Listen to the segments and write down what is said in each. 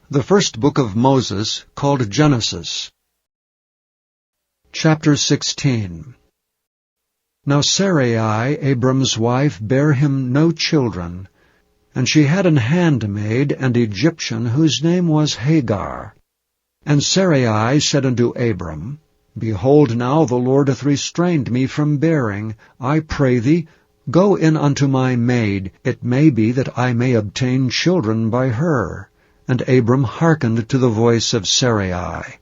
The first book of Moses, called Genesis. Chapter 16. Now Sarai, Abram's wife, bare him no children, and she had an handmaid, an Egyptian, whose name was Hagar. And Sarai said unto Abram, Behold, now the Lord hath restrained me from bearing. I pray thee, go in unto my maid. It may be that I may obtain children by her. And Abram hearkened to the voice of Sarai.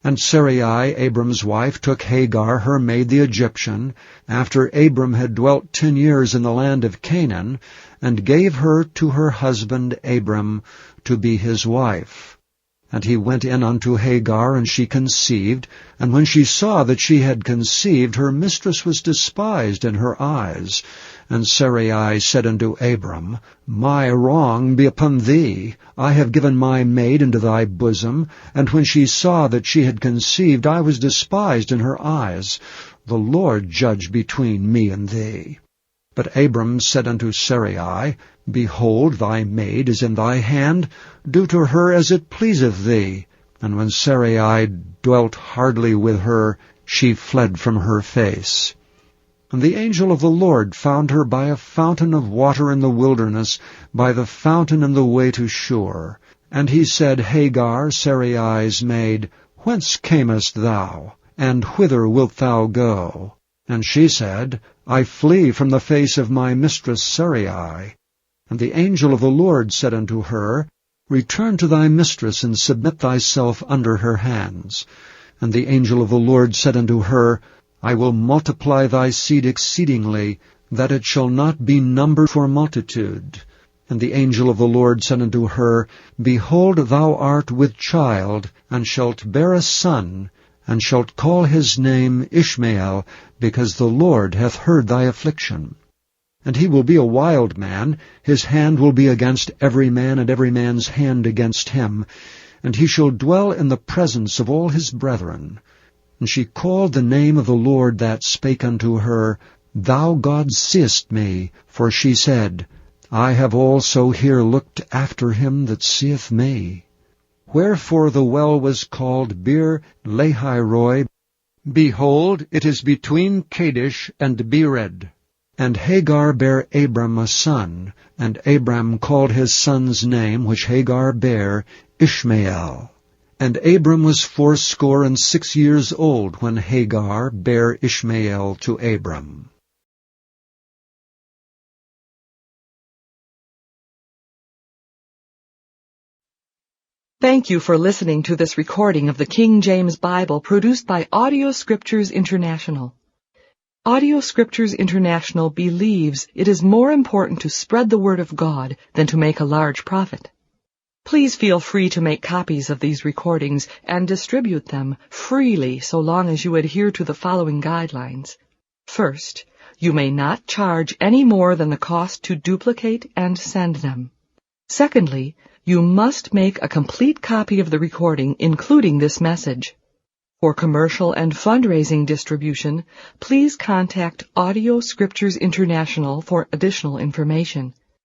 And Sarai, Abram's wife, took Hagar, her maid the Egyptian, after Abram had dwelt 10 years in the land of Canaan, and gave her to her husband Abram to be his wife. And he went in unto Hagar, and she conceived. And when she saw that she had conceived, her mistress was despised in her eyes. And Sarai said unto Abram, My wrong be upon thee. I have given my maid into thy bosom. And when she saw that she had conceived, I was despised in her eyes. The Lord judge between me and thee. But Abram said unto Sarai, Behold, thy maid is in thy hand. Do to her as it pleaseth thee. And when Sarai dwelt hardly with her, she fled from her face. And the angel of the Lord found her by a fountain of water in the wilderness, by the fountain in the way to Shur. And he said, Hagar, Sarai's maid, whence camest thou, and whither wilt thou go? And she said, I flee from the face of my mistress Sarai. And the angel of the Lord said unto her, Return to thy mistress, and submit thyself under her hands. And the angel of the Lord said unto her, I will multiply thy seed exceedingly, that it shall not be numbered for multitude. And the angel of the Lord said unto her, Behold, thou art with child, and shalt bear a son, and shalt call his name Ishmael, because the Lord hath heard thy affliction. And he will be a wild man, his hand will be against every man, and every man's hand against him, and he shall dwell in the presence of all his brethren. And she called the name of the Lord that spake unto her, Thou God seest me, for she said, I have also here looked after him that seeth me. Wherefore the well was called Bir Lahairoi. Behold, it is between Kadesh and Bered. And Hagar bare Abram a son, and Abram called his son's name, which Hagar bare, Ishmael. And Abram was 86 years old when Hagar bare Ishmael to Abram. Thank you for listening to this recording of the King James Bible produced by Audio Scriptures International. Audio Scriptures International believes it is more important to spread the Word of God than to make a large profit. Please feel free to make copies of these recordings and distribute them freely so long as you adhere to the following guidelines. First, you may not charge any more than the cost to duplicate and send them. Secondly, you must make a complete copy of the recording, including this message. For commercial and fundraising distribution, please contact Audio Scriptures International for additional information.